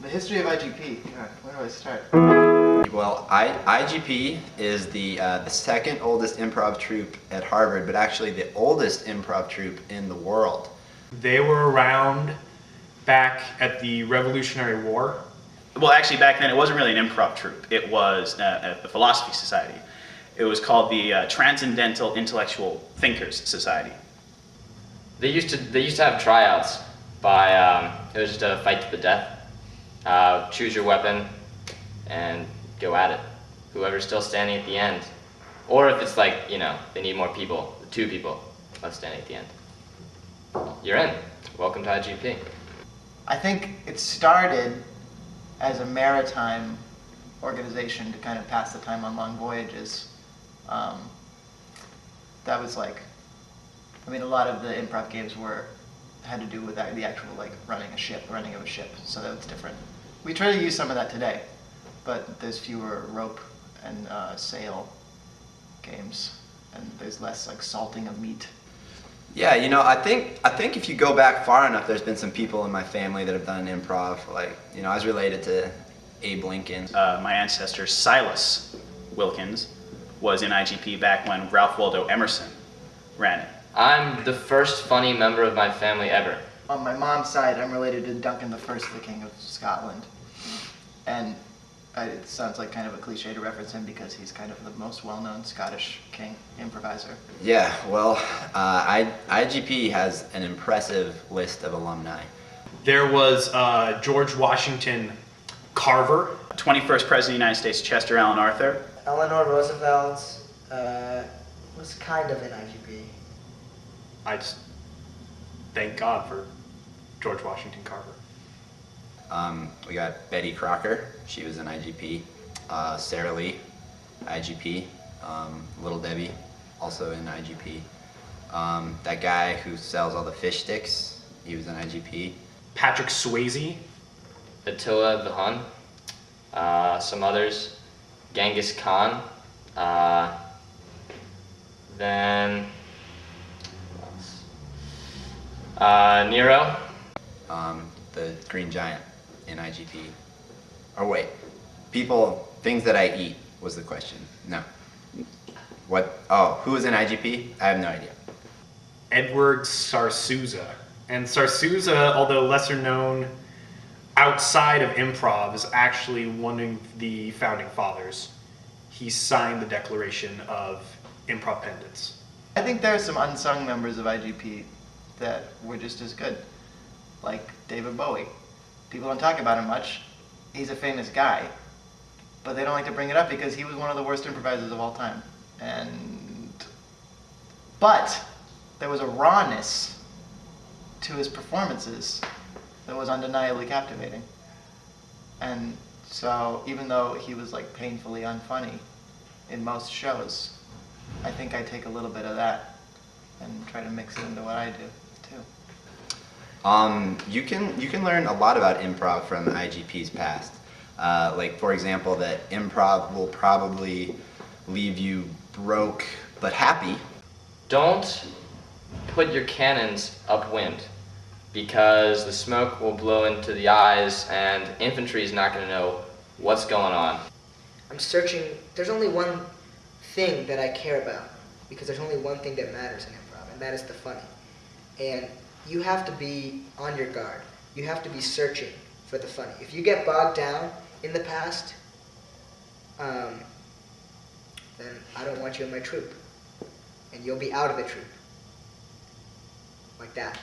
The history of IGP. God, where do I start? Well, IGP is the second oldest improv troupe at Harvard, but actually the oldest improv troupe in the world. They were around back at the Revolutionary War. Well, actually, back then it wasn't really an improv troupe. It was a philosophy society. It was called the Transcendental Intellectual Thinkers Society. They used to have tryouts by it was just a fight to the death. Choose your weapon and go at it. Whoever's still standing at the end, or if it's like they need more people, 2 people left standing at the end. You're in. Welcome to IGP. I think it started as a maritime organization to kind of pass the time on long voyages. That was like, I mean, a lot of the improv games had to do with the actual running of a ship, so that was different. We try to use some of that today, but there's fewer rope and sail games, and there's less salting of meat. Yeah, I think if you go back far enough, there's been some people in my family that have done improv. I was related to Abe Lincoln. My ancestor Silas Wilkins was in IGP back when Ralph Waldo Emerson ran it. I'm the first funny member of my family ever. On my mom's side, I'm related to Duncan I, the King of Scotland. And it sounds like kind of a cliche to reference him because he's kind of the most well-known Scottish king improviser. Yeah, well, IGP has an impressive list of alumni. There was George Washington Carver. 21st President of the United States, Chester Alan Arthur. Eleanor Roosevelt was kind of in IGP. I just thank God for George Washington Carver. We got Betty Crocker, she was in IGP. Sarah Lee, IGP. Little Debbie, also in IGP. That guy who sells all the fish sticks, he was in IGP. Patrick Swayze. Attila the Hun. Some others. Genghis Khan. Then Nero. The Green Giant in IGP. Or wait, things that I eat was the question. No. What? Oh, who was in IGP? I have no idea. Edward Sarsouza. And Sarsouza, although lesser known outside of improv, is actually one of the founding fathers. He signed the Declaration of Impropendence. I think there are some unsung members of IGP that were just as good, like David Bowie. People don't talk about him much. He's a famous guy, but they don't like to bring it up because he was one of the worst improvisers of all time. But there was a rawness to his performances that was undeniably captivating. And so even though he was painfully unfunny in most shows, I think I take a little bit of that and try to mix it into what I do too. You can learn a lot about improv from IGP's past. For example, that improv will probably leave you broke but happy. Don't put your cannons upwind, because the smoke will blow into the eyes and infantry is not going to know what's going on. I'm searching. There's only one thing that I care about, because there's only one thing that matters in improv, and that is the funny. And you have to be on your guard. You have to be searching for the funny. If you get bogged down in the past, then I don't want you in my troupe. And you'll be out of the troupe. Like that.